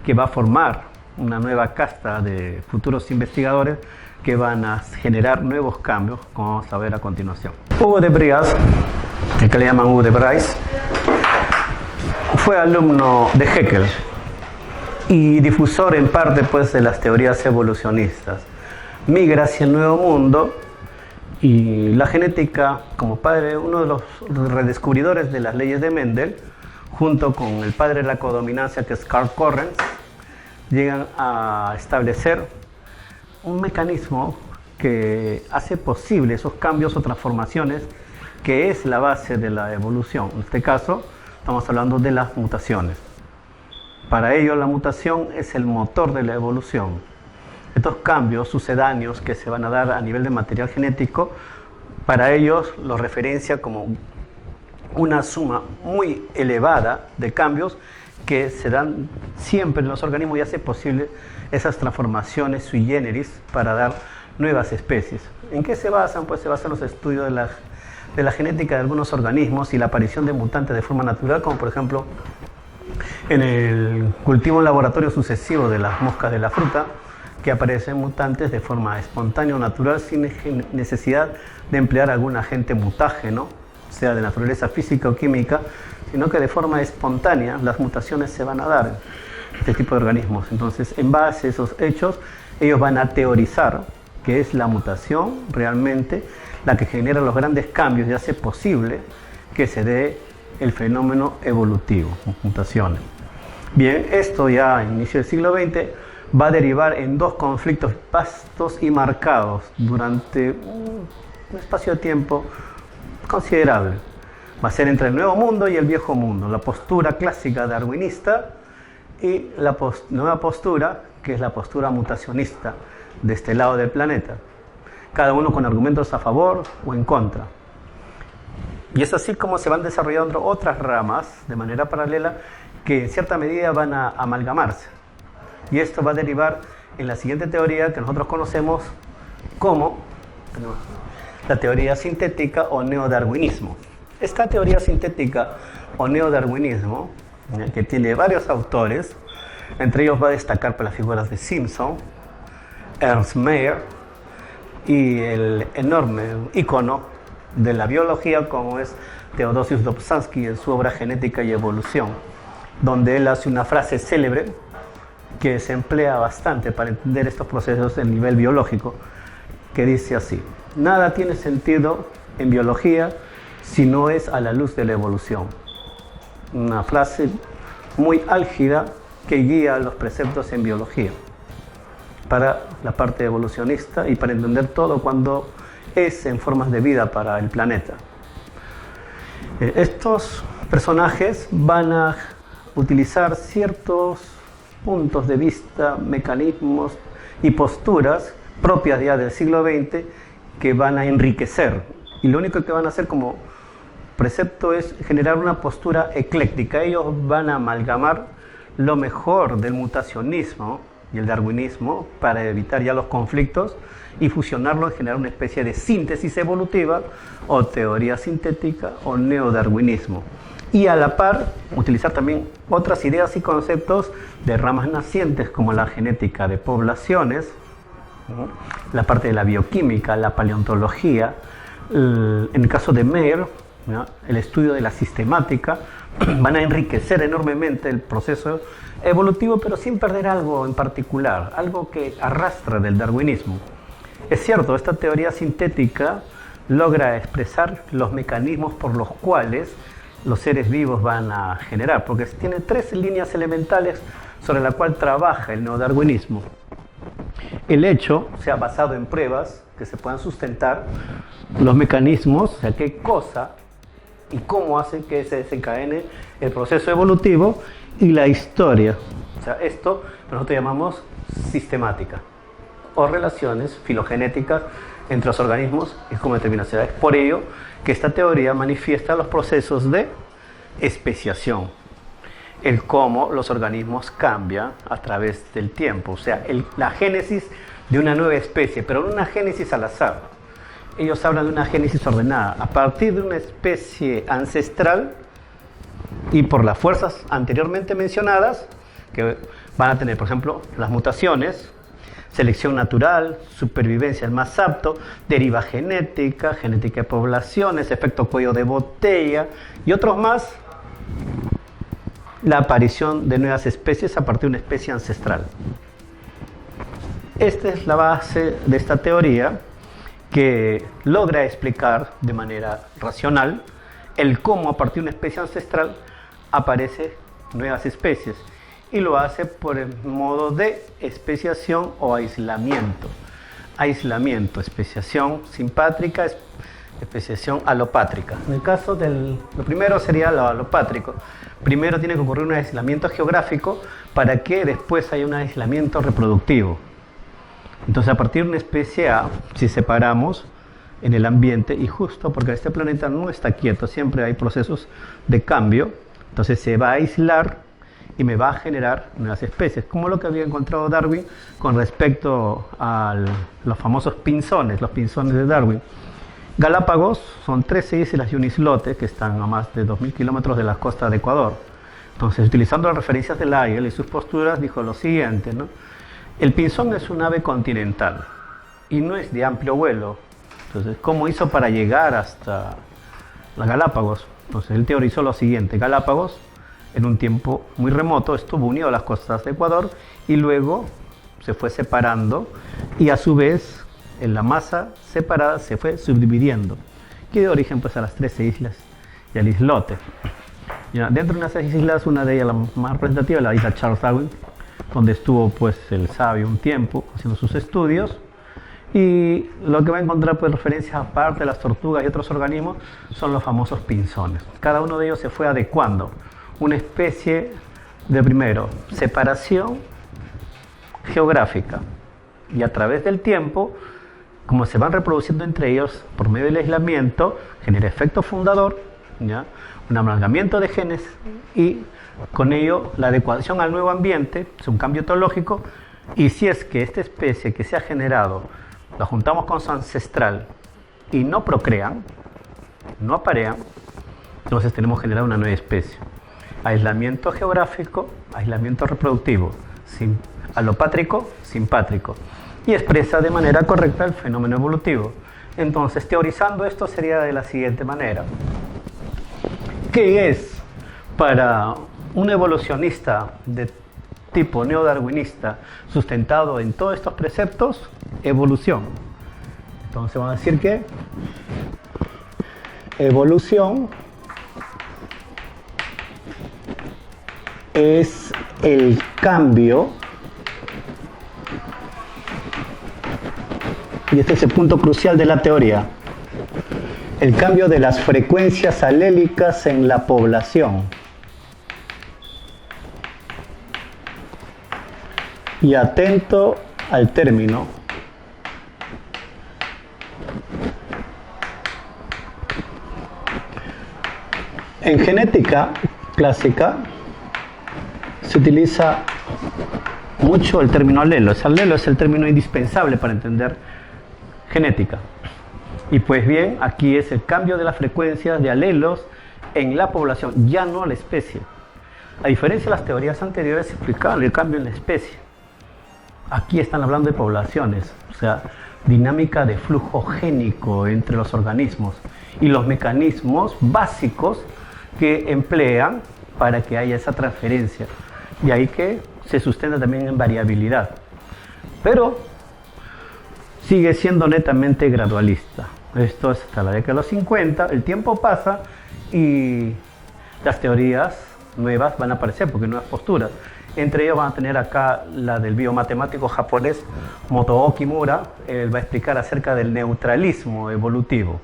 que va a formar una nueva casta de futuros investigadores que van a generar nuevos cambios, como vamos a ver a continuación. Hugo de Vries, el que le llaman Hugo de Vries, fue alumno de Haeckel y difusor en parte pues, de las teorías evolucionistas. Migra hacia el Nuevo Mundo y la genética, como padre, uno de los redescubridores de las leyes de Mendel, junto con el padre de la codominancia, que es Karl Correns, llegan a establecer un mecanismo que hace posible esos cambios o transformaciones que es la base de la evolución. En este caso, estamos hablando de las mutaciones. Para ello, la mutación es el motor de la evolución. Estos cambios sucedáneos que se van a dar a nivel de material genético, para ellos los referencia como una suma muy elevada de cambios que se dan siempre en los organismos y hace posible esas transformaciones sui generis para dar nuevas especies. ¿En qué se basan? Pues se basan los estudios de la genética de algunos organismos y la aparición de mutantes de forma natural, como por ejemplo en el cultivo en laboratorio sucesivo de las moscas de la fruta, que aparecen mutantes de forma espontánea o natural sin necesidad de emplear algún agente mutágeno, sea de naturaleza física o química, sino que de forma espontánea las mutaciones se van a dar en este tipo de organismos. Entonces, en base a esos hechos, ellos van a teorizar que es la mutación realmente la que genera los grandes cambios y hace posible que se dé el fenómeno evolutivo, mutaciones. Bien, esto ya a inicio del siglo XX va a derivar en dos conflictos vastos y marcados durante un espacio de tiempo considerable. Va a ser entre el Nuevo Mundo y el Viejo Mundo, la postura clásica darwinista y la nueva postura, que es la postura mutacionista de este lado del planeta, cada uno con argumentos a favor o en contra. Y es así como se van desarrollando otras ramas de manera paralela que en cierta medida van a amalgamarse. Y esto va a derivar en la siguiente teoría que nosotros conocemos como la teoría sintética o neodarwinismo. Esta teoría sintética o neodarwinismo, que tiene varios autores, entre ellos va a destacar por las figuras de Simpson, Ernst Mayr y el enorme ícono de la biología como es Theodosius Dobzhansky en su obra Genética y Evolución, donde él hace una frase célebre que se emplea bastante para entender estos procesos en nivel biológico, que dice así: nada tiene sentido en biología si no es a la luz de la evolución. Una frase muy álgida que guía los preceptos en biología para la parte evolucionista y para entender todo cuando es en formas de vida para el planeta. Estos personajes van a utilizar ciertos puntos de vista, mecanismos y posturas propias ya del siglo XX que van a enriquecer. Y lo único que van a hacer como precepto es generar una postura ecléctica. Ellos van a amalgamar lo mejor del mutacionismo y el darwinismo para evitar ya los conflictos y fusionarlo y generar una especie de síntesis evolutiva o teoría sintética o neodarwinismo. Y a la par utilizar también otras ideas y conceptos de ramas nacientes como la genética de poblaciones, la parte de la bioquímica, la paleontología, en el caso de Mayr, el estudio de la sistemática, van a enriquecer enormemente el proceso evolutivo, pero sin perder algo en particular, algo que arrastra del darwinismo. Es cierto, esta teoría sintética logra expresar los mecanismos por los cuales los seres vivos van a generar, porque tiene tres líneas elementales sobre la cual trabaja el neodarwinismo. El hecho, o sea, basado en pruebas que se puedan sustentar, los mecanismos, o sea, qué cosa y cómo hace que se desencadene el proceso evolutivo, y la historia, o sea, esto nosotros llamamos sistemática, o relaciones filogenéticas entre los organismos y cómo determinación. Es por ello que esta teoría manifiesta los procesos de especiación, el cómo los organismos cambian a través del tiempo, o sea, la génesis de una nueva especie, pero no una génesis al azar. Ellos hablan de una génesis ordenada, a partir de una especie ancestral y por las fuerzas anteriormente mencionadas, que van a tener, por ejemplo, las mutaciones, selección natural, supervivencia del más apto, deriva genética, genética de poblaciones, efecto cuello de botella y otros más, la aparición de nuevas especies a partir de una especie ancestral. Esta es la base de esta teoría que logra explicar de manera racional el cómo a partir de una especie ancestral aparecen nuevas especies, y lo hace por el modo de especiación o aislamiento. Aislamiento, especiación simpátrica, especiación alopátrica. En el caso lo primero sería lo alopátrico. Primero tiene que ocurrir un aislamiento geográfico para que después haya un aislamiento reproductivo. Entonces, a partir de una especie A, si separamos en el ambiente, y justo porque este planeta no está quieto, siempre hay procesos de cambio, entonces se va a aislar y me va a generar nuevas especies, como lo que había encontrado Darwin con respecto a los famosos pinzones, los pinzones de Darwin. Galápagos son 13 islas y un islote que están a más de 2.000 kilómetros de la costa de Ecuador. Entonces, utilizando las referencias de Lyell y sus posturas, dijo lo siguiente, ¿no? El pinzón es un ave continental y no es de amplio vuelo. Entonces, ¿cómo hizo para llegar hasta las Galápagos? Entonces, él teorizó lo siguiente: Galápagos, en un tiempo muy remoto, estuvo unido a las costas de Ecuador y luego se fue separando, y a su vez en la masa separada se fue subdividiendo, que dio origen pues a las 13 islas y al islote. Ya, dentro de esas islas, una de ellas, la más representativa, la isla Charles Darwin, donde estuvo pues el sabio un tiempo haciendo sus estudios, y lo que va a encontrar pues referencias aparte de las tortugas y otros organismos son los famosos pinzones. Cada uno de ellos se fue adecuando una especie de, primero, separación geográfica, y a través del tiempo, como se van reproduciendo entre ellos por medio del aislamiento, genera efecto fundador, ¿ya? Un amalgamiento de genes, y con ello la adecuación al nuevo ambiente, es un cambio etológico. Y si es que esta especie que se ha generado la juntamos con su ancestral y no procrean, no aparean, entonces tenemos que generar una nueva especie. Aislamiento geográfico, aislamiento reproductivo, alopátrico, simpátrico, y expresa de manera correcta el fenómeno evolutivo. Entonces, teorizando esto, sería de la siguiente manera: ¿qué es para un evolucionista de tipo neodarwinista sustentado en todos estos preceptos? Evolución. Entonces vamos a decir que evolución es el cambio, y este es el punto crucial de la teoría, el cambio de las frecuencias alélicas en la población. Y atento al término: en genética clásica se utiliza mucho el término alelo. Ese alelo es el término indispensable para entender genética. Y pues bien, aquí es el cambio de las frecuencias de alelos en la población, ya no la especie. A diferencia de las teorías anteriores, se explicaba el cambio en la especie. Aquí están hablando de poblaciones, o sea, dinámica de flujo génico entre los organismos y los mecanismos básicos que emplean para que haya esa transferencia. Y ahí que se sustenta también en variabilidad. Pero sigue siendo netamente gradualista. Esto es hasta la década de los 50, el tiempo pasa y las teorías nuevas van a aparecer, porque nuevas posturas. Entre ellos van a tener acá la del biomatemático japonés Motoo Kimura. Él va a explicar acerca del neutralismo evolutivo.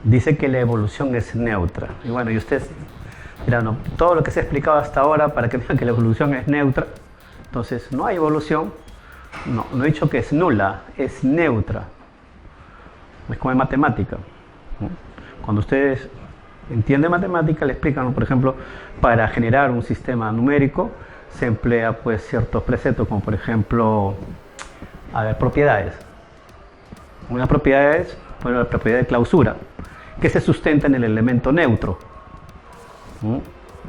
Dice que la evolución es neutra. Y bueno, y ustedes dirán, no, todo lo que se ha explicado hasta ahora para que vean que la evolución es neutra. Entonces, no hay evolución. No he dicho que es nula, es neutra. Es como en matemática. Cuando ustedes entienden matemática, le explican, por ejemplo, para generar un sistema numérico se emplea pues ciertos preceptos, como por ejemplo, propiedades. Una propiedad es, bueno, la propiedad de clausura, que se sustenta en el elemento neutro.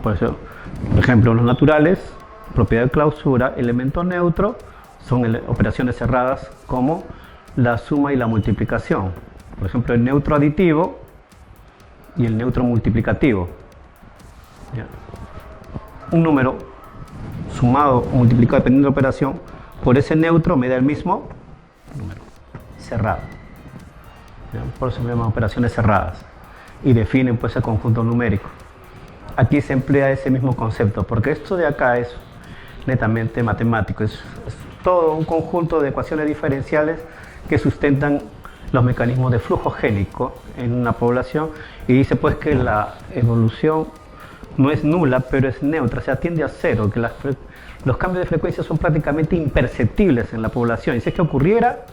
Por eso, por ejemplo, los naturales, propiedad de clausura, elemento neutro, son operaciones cerradas como la suma y la multiplicación. Por ejemplo, el neutro aditivo y el neutro multiplicativo. ¿Ya? Un número sumado o multiplicado dependiendo de la operación por ese neutro me da el mismo número cerrado. ¿Ya? Por eso se llaman operaciones cerradas y definen pues el conjunto numérico. Aquí se emplea ese mismo concepto porque esto de acá es netamente matemático, es todo un conjunto de ecuaciones diferenciales que sustentan los mecanismos de flujo génico en una población, y dice pues que la evolución no es nula pero es neutra, o sea tiende a cero, que los cambios de frecuencia son prácticamente imperceptibles en la población, y si es que ocurriera,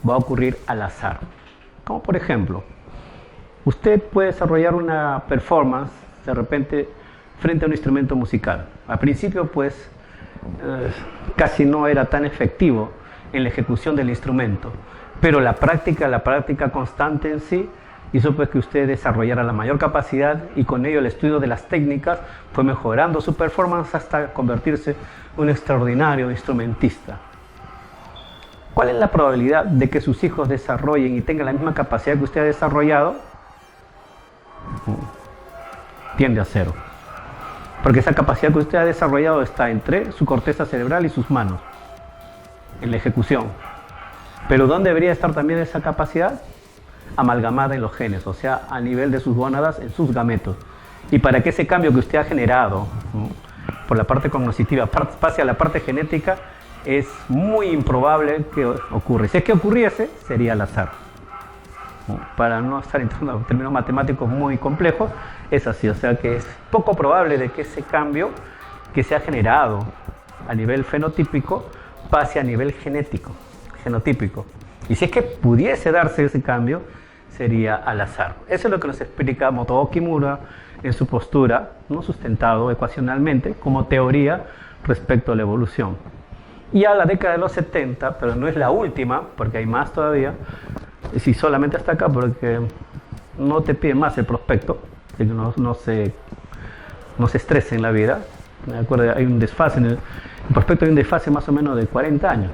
va a ocurrir al azar. Como por ejemplo, usted puede desarrollar una performance de repente frente a un instrumento musical. Al principio pues casi no era tan efectivo en la ejecución del instrumento, pero la práctica constante en sí hizo pues que usted desarrollara la mayor capacidad, y con ello el estudio de las técnicas fue mejorando su performance hasta convertirse en un extraordinario instrumentista. ¿Cuál es la probabilidad de que sus hijos desarrollen y tengan la misma capacidad que usted ha desarrollado? Tiende a cero, porque esa capacidad que usted ha desarrollado está entre su corteza cerebral y sus manos, en la ejecución. Pero ¿dónde debería estar también esa capacidad? Amalgamada en los genes, o sea, a nivel de sus gónadas, en sus gametos. Y para que ese cambio que usted ha generado, ¿no?, por la parte cognitiva pase a la parte genética, es muy improbable que ocurra. Si es que ocurriese, sería al azar. Para no estar entrando a términos matemáticos muy complejos, es así, o sea que es poco probable de que ese cambio que se ha generado a nivel fenotípico pase a nivel genotípico. Y si es que pudiese darse ese cambio, sería al azar. Eso es lo que nos explica Motoo Kimura en su postura, no sustentado ecuacionalmente, como teoría respecto a la evolución. Y a la década de los 70, pero no es la última, porque hay más todavía, si solamente hasta acá, porque no te piden más el prospecto, que no se estrese en la vida. Me acuerdo, hay un desfase, en el prospecto hay un desfase más o menos de 40 años.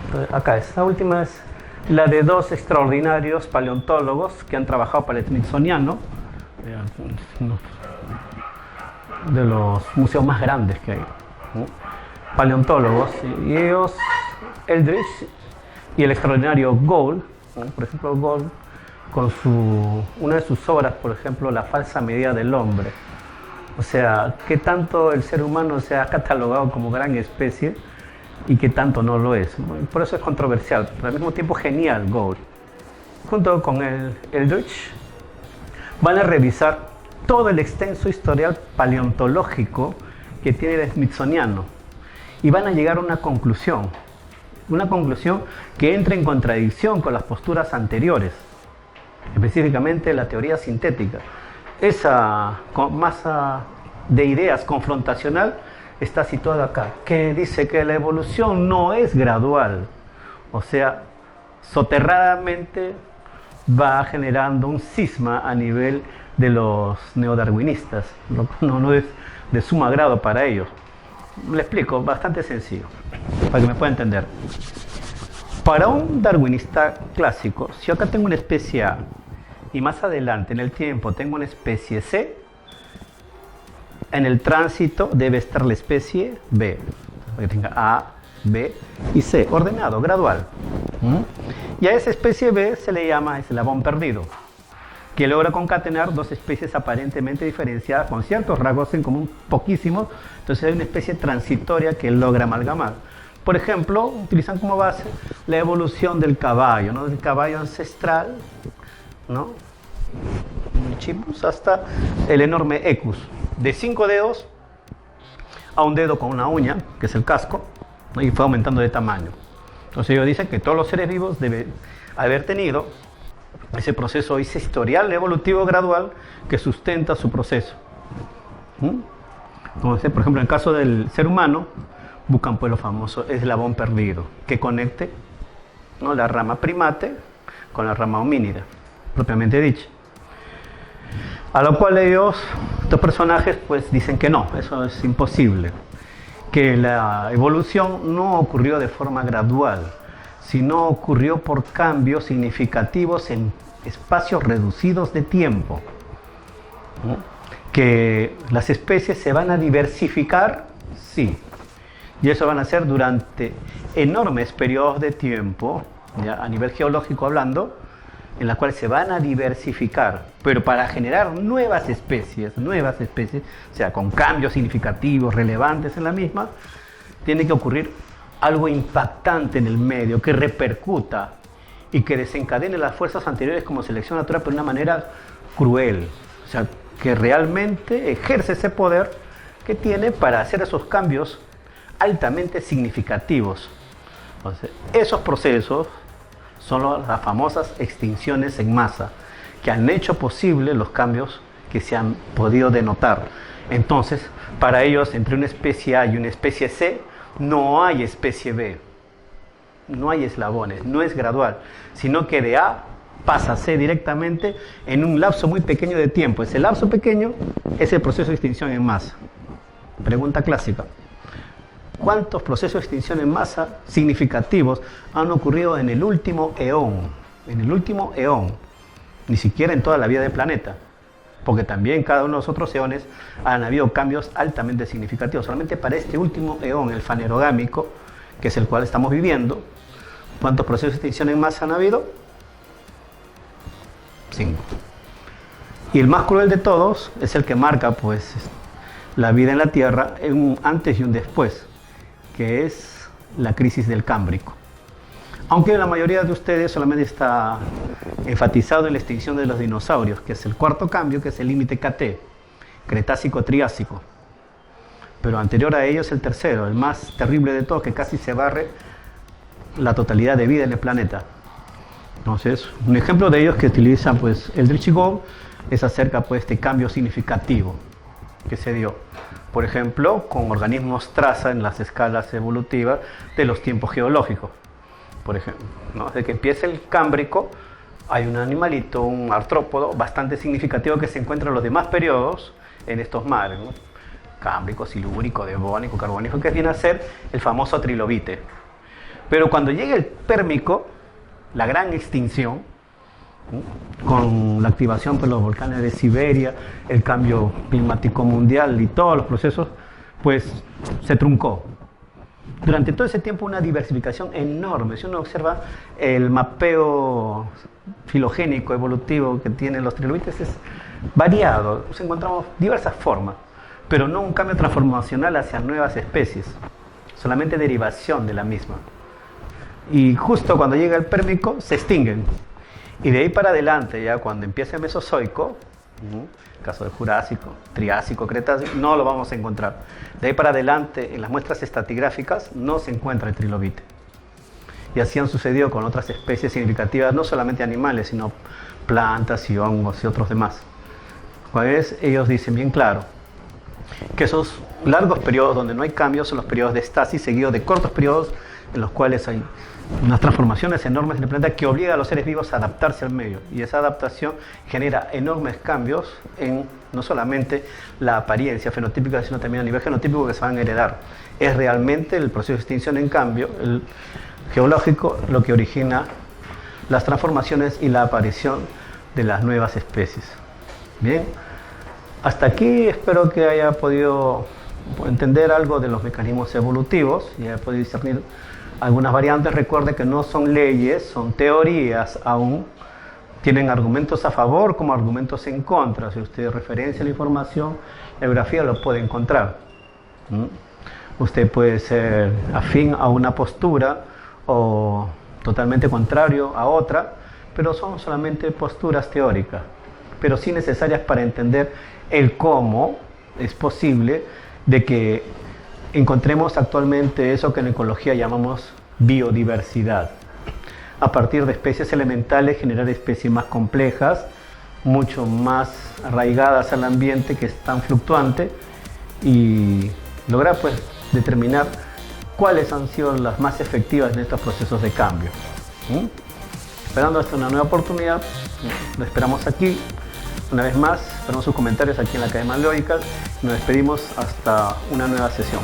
Entonces, acá, esta última es la de dos extraordinarios paleontólogos que han trabajado para el Smithsoniano, de los museos más grandes que hay, ¿no? Paleontólogos, y ellos, Eldridge y el extraordinario Gould, ¿no? Por ejemplo, Gould con una de sus obras, por ejemplo, La falsa medida del hombre, o sea, qué tanto el ser humano se ha catalogado como gran especie y qué tanto no lo es. Por eso es controversial, pero al mismo tiempo genial. Gould, junto con el Eldridge, van a revisar todo el extenso historial paleontológico que tiene el Smithsoniano, y van a llegar a una conclusión que entra en contradicción con las posturas anteriores, específicamente la teoría sintética. Esa masa de ideas confrontacional está situada acá, que dice que la evolución no es gradual, o sea, soterradamente va generando un cisma a nivel de los neodarwinistas, no es de suma grado para ellos. Le explico, bastante sencillo, para que me pueda entender. Para un darwinista clásico, si yo acá tengo una especie A y más adelante en el tiempo tengo una especie C, en el tránsito debe estar la especie B, para que tenga A, B y C, ordenado, gradual. Y a esa especie B se le llama eslabón perdido, que logra concatenar dos especies aparentemente diferenciadas con ciertos rasgos en común, poquísimos. Entonces hay una especie transitoria que logra amalgamar. Por ejemplo, utilizan como base la evolución del caballo, ¿no? Del caballo ancestral, ¿no?, hasta el enorme Equus, de 5 dedos a un dedo con una uña, que es el casco, ¿no?, y fue aumentando de tamaño. Entonces ellos dicen que todos los seres vivos deben haber tenido ese proceso, ese historial evolutivo gradual que sustenta su proceso. Entonces, por ejemplo, en el caso del ser humano, buscan pues lo famoso eslabón perdido, que conecte, ¿no?, la rama primate con la rama homínida, propiamente dicha. A lo cual estos personajes pues dicen que no, eso es imposible. que la evolución no ocurrió de forma gradual, sino ocurrió por cambios significativos en espacios reducidos de tiempo. Que las especies se van a diversificar, sí, y eso van a ser durante enormes periodos de tiempo, ya, a nivel geológico hablando, en las cuales se van a diversificar, pero para generar nuevas especies, o sea, con cambios significativos, relevantes en la misma, tiene que ocurrir algo impactante en el medio, que repercuta y que desencadene las fuerzas anteriores como selección natural, pero de una manera cruel, o sea, que realmente ejerce ese poder que tiene para hacer esos cambios altamente significativos. Entonces, esos procesos son las famosas extinciones en masa, que han hecho posible los cambios que se han podido denotar. Entonces, para ellos, entre una especie A y una especie C, no hay especie B, no hay eslabones, no es gradual, sino que de A pasa a C directamente en un lapso muy pequeño de tiempo. Ese lapso pequeño es el proceso de extinción en masa. Pregunta clásica: ¿cuántos procesos de extinción en masa significativos han ocurrido en el último eón? En el último eón, ni siquiera en toda la vida del planeta, porque también cada uno de los otros eones han habido cambios altamente significativos. Solamente para este último eón, el fanerogámico, que es el cual estamos viviendo, ¿cuántos procesos de extinción en masa han habido? 5. Y el más cruel de todos es el que marca, pues, la vida en la Tierra en un antes y un después, que es la crisis del Cámbrico. Aunque la mayoría de ustedes solamente está enfatizado en la extinción de los dinosaurios, que es el cuarto cambio, que es el límite KT, Cretácico-Triásico. Pero anterior a ello es el tercero, el más terrible de todos, que casi se barre la totalidad de vida en el planeta. Entonces, un ejemplo de ellos que utiliza, pues, Eldridge y Gould es acerca, pues, de este cambio significativo que se dio, por ejemplo, con organismos traza en las escalas evolutivas de los tiempos geológicos. Por ejemplo, ¿no? Desde que empieza el Cámbrico, hay un animalito, un artrópodo bastante significativo que se encuentra en los demás periodos en estos mares, ¿no? Cámbrico, silúrico, devónico, carbonífero, que viene a ser el famoso trilobite. Pero cuando llega el Pérmico, la gran extinción, con la activación de los volcanes de Siberia, el cambio climático mundial y todos los procesos, pues se truncó. Durante todo ese tiempo una diversificación enorme. Si uno observa el mapeo filogénico, evolutivo que tienen los trilobites, es variado. Nos encontramos diversas formas, pero no un cambio transformacional hacia nuevas especies, solamente derivación de la misma. Y justo cuando llega el Pérmico se extinguen, y de ahí para adelante, ya cuando empieza el Mesozoico, caso del Jurásico, Triásico, Cretácico, no lo vamos a encontrar. De ahí para adelante, en las muestras estratigráficas no se encuentra el trilobite. Y así han sucedido con otras especies significativas, no solamente animales, sino plantas y hongos y otros demás. Pues ellos dicen bien claro que esos largos periodos donde no hay cambios son los periodos de estasis, seguidos de cortos periodos en los cuales hay unas transformaciones enormes en el planeta que obliga a los seres vivos a adaptarse al medio, y esa adaptación genera enormes cambios en no solamente la apariencia fenotípica, sino también a nivel genotípico, que se van a heredar. Es realmente el proceso de extinción, en cambio, el geológico, lo que origina las transformaciones y la aparición de las nuevas especies. Bien, hasta aquí espero que haya podido entender algo de los mecanismos evolutivos y haya podido discernir algunas variantes. Recuerde que no son leyes, son teorías aún. Tienen argumentos a favor como argumentos en contra. Si usted referencia la información, la bibliografía lo puede encontrar. Usted puede ser afín a una postura o totalmente contrario a otra, pero son solamente posturas teóricas, pero sí necesarias para entender el cómo es posible de que encontremos actualmente eso que en ecología llamamos biodiversidad. A partir de especies elementales, generar especies más complejas, mucho más arraigadas al ambiente, que es tan fluctuante, y lograr, pues, determinar cuáles han sido las más efectivas en estos procesos de cambio. Esperando hasta una nueva oportunidad, lo esperamos aquí. Una vez más, esperamos sus comentarios aquí en la Academia Lógica. Nos despedimos hasta una nueva sesión.